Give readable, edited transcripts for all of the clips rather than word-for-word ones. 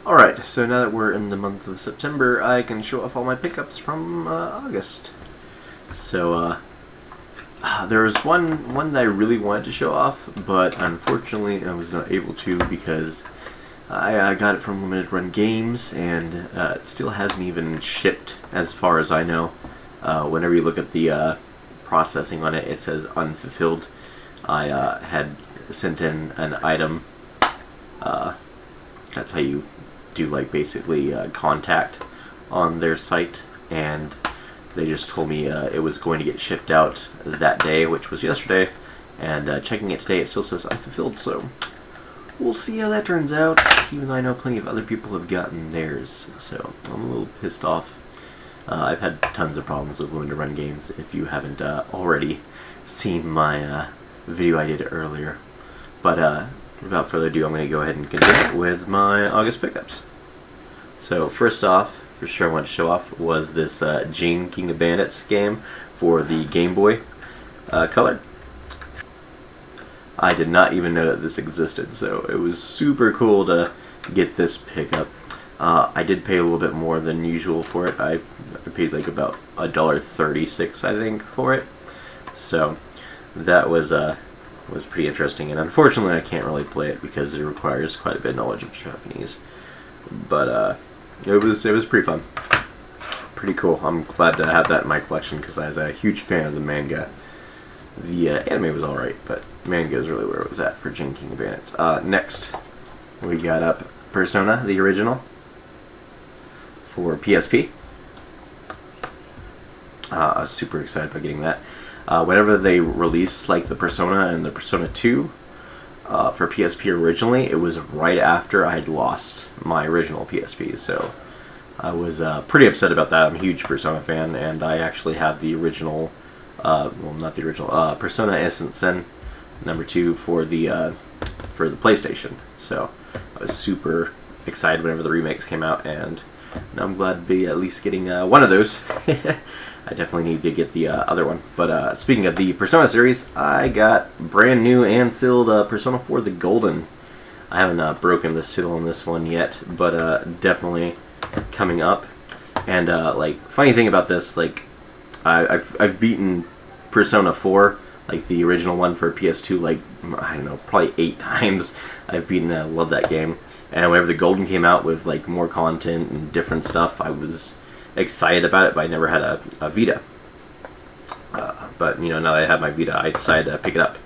Alright, so now that we're in the month of September, I can show off all my pickups from August. So, there was one that I really wanted to show off, but unfortunately I was not able to because I got it from Limited Run Games, and it still hasn't even shipped as far as I know. Whenever you look at the processing on it, it says unfulfilled. I had sent in an item. That's how you do, like, basically contact on their site, and they just told me it was going to get shipped out that day, which was yesterday, and checking it today, it still says unfulfilled, so we'll see how that turns out, even though I know plenty of other people have gotten theirs, so I'm a little pissed off. I've had tons of problems with Limited Run Games, if you haven't already seen my video I did earlier. But without further ado, I'm going to go ahead and continue with my August pickups. So first off, for sure I want to show off, was this Jing King of Bandits game for the Game Boy Color. I did not even know that this existed, so it was super cool to get this pickup. I did pay a little bit more than usual for it. I paid like about $1.36, I think, for it. So that was pretty interesting, and unfortunately I can't really play it because it requires quite a bit of knowledge of Japanese. But it was pretty fun, pretty cool. I'm glad to have that in my collection because I was a huge fan of the manga. The anime was alright, but manga is really where it was at for Jing King of Bandits. Next, we got up Persona, the original, for PSP. I was super excited about getting that. Whenever they released like the Persona and the Persona 2 for PSP originally, it was right after I had lost my original PSP, so I was pretty upset about that. I'm a huge Persona fan, and I actually have the original, well, not the original, Persona Innocent Sin #2 for the PlayStation. So I was super excited whenever the remakes came out, and now I'm glad to be at least getting one of those. I definitely need to get the other one. But speaking of the Persona series, I got brand new and sealed Persona 4 the Golden. I haven't broken the seal on this one yet, but definitely coming up. And like, funny thing about this, like, I've beaten Persona 4, like the original one for PS2, like, I don't know, probably 8 times. I've beaten it. I love that game. And whenever the Golden came out with like more content and different stuff, I was excited about it, but I never had a Vita. But, you know, now that I have my Vita, I decided to pick it up.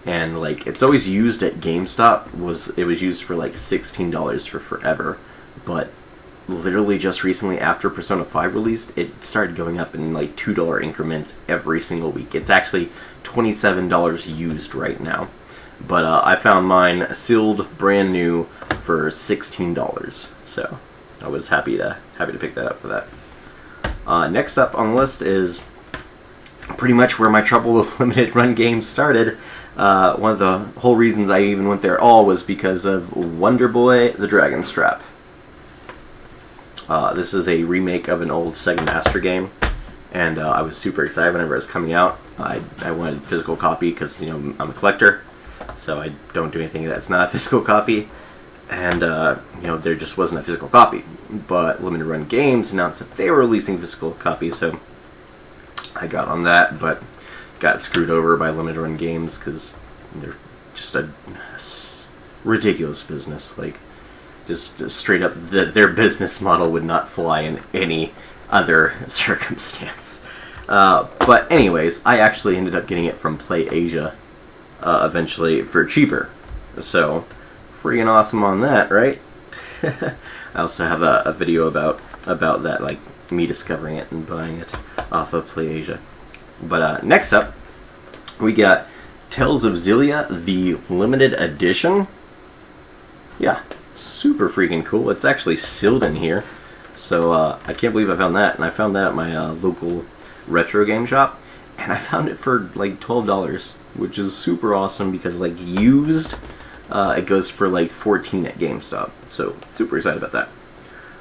And, like, it's always used at GameStop. It was used for, like, $16 for forever. But literally just recently, after Persona 5 released, it started going up in, like, $2 increments every single week. It's actually $27 used right now. But I found mine sealed, brand new, for $16. So I was happy to pick that up for that. Next up on the list is pretty much where my trouble with Limited Run Games started. One of the whole reasons I even went there all was because of Wonder Boy: The Dragon Strap. This is a remake of an old Sega Master game, and I was super excited whenever it was coming out. I wanted a physical copy because, you know, I'm a collector, so I don't do anything that's not a physical copy. And, you know, there just wasn't a physical copy. But Limited Run Games announced that they were releasing physical copies, so I got on that, but got screwed over by Limited Run Games because they're just a ridiculous business. Like, just straight up, their business model would not fly in any other circumstance. But anyways, I actually ended up getting it from Play Asia eventually for cheaper. So freaking awesome on that, right? I also have a video about that, like me discovering it and buying it off of Play Asia. But next up, we got Tales of Xillia, the limited edition. Yeah, super freaking cool. It's actually sealed in here, so I can't believe I found that. And I found that at my local retro game shop, and I found it for like $12, which is super awesome because, like, used, it goes for like $14 at GameStop. So super excited about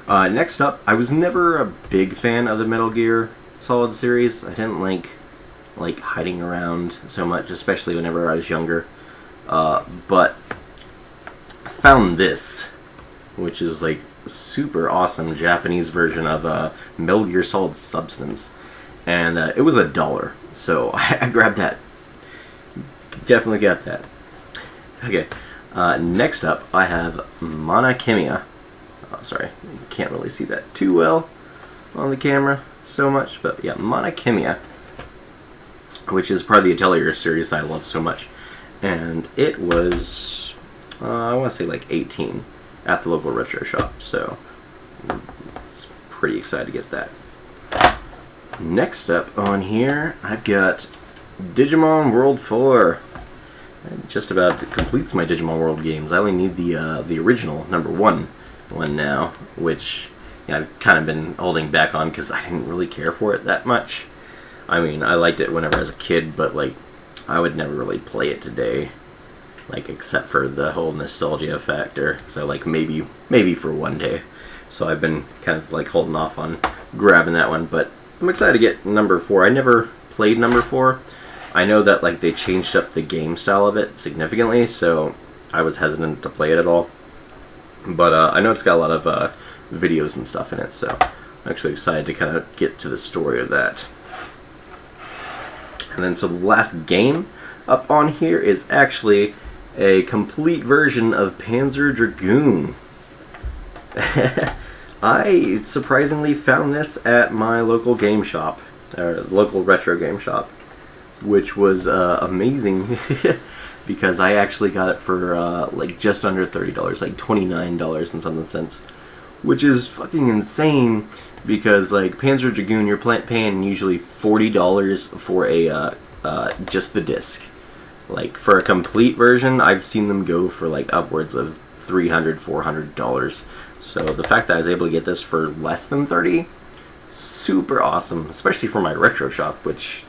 that. Next up, I was never a big fan of the Metal Gear Solid series. I didn't like hiding around so much, especially whenever I was younger. But found this, which is like super awesome Japanese version of Metal Gear Solid Substance, and it was $1, so I grabbed that. Definitely got that. Okay, next up I have Mania. Oh, sorry, you can't really see that too well on the camera so much, but yeah, Mania, which is part of the Atelier series that I love so much, and it was I want to say like 18 at the local retro shop, so I was pretty excited to get that. Next up on here, I've got Digimon World 4. It just about completes my Digimon World games. I only need the original #1 one now, which I've kind of been holding back on because I didn't really care for it that much. I mean, I liked it whenever I was a kid, but like I would never really play it today, like except for the whole nostalgia factor. So like maybe for one day. So I've been kind of like holding off on grabbing that one, but I'm excited to get #4. I never played #4. I know that like they changed up the game style of it significantly, so I was hesitant to play it at all. But I know it's got a lot of videos and stuff in it, so I'm actually excited to kind of get to the story of that. And then so the last game up on here is actually a complete version of Panzer Dragoon. I surprisingly found this at my local game shop, or local retro game shop, which was amazing because I actually got it for like just under $30, like $29 and something cents, which is fucking insane because like Panzer Dragoon, you're paying usually $40 for a just the disc. Like for a complete version, I've seen them go for like upwards of $300, $400. So the fact that I was able to get this for less than 30, super awesome, especially for my retro shop, which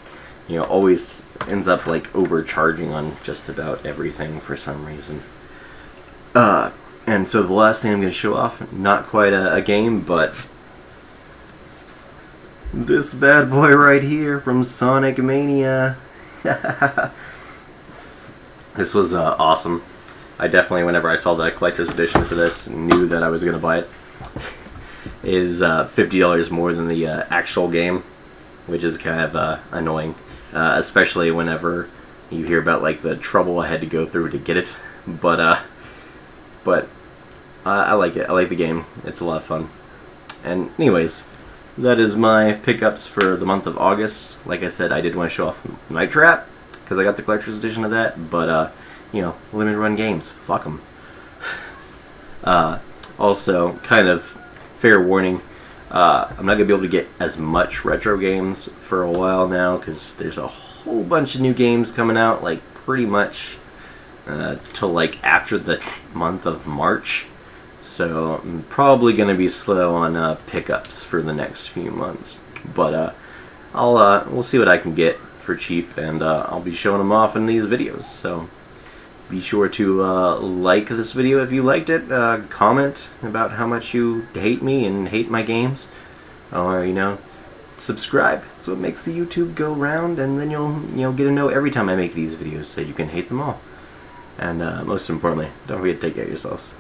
always ends up like overcharging on just about everything for some reason. And so the last thing I'm going to show off, not quite a game, but this bad boy right here from Sonic Mania. This was awesome. I definitely, whenever I saw the collector's edition for this, knew that I was going to buy it. It is $50 more than the actual game, which is kind of annoying. Especially whenever you hear about like the trouble I had to go through to get it, but I like it. I like the game. It's a lot of fun. And anyways, that is my pickups for the month of August. Like I said, I did want to show off Night Trap because I got the collector's edition of that. But limited run games, fuck them. Also, kind of fair warning. I'm not going to be able to get as much retro games for a while now because there's a whole bunch of new games coming out, like pretty much till like after the month of March. So I'm probably going to be slow on pickups for the next few months. But we'll see what I can get for cheap, and I'll be showing them off in these videos. So be sure to like this video if you liked it, comment about how much you hate me and hate my games, or subscribe. That's what makes the YouTube go round, and then you'll get to know every time I make these videos, so you can hate them all. And most importantly, don't forget to take care of yourselves.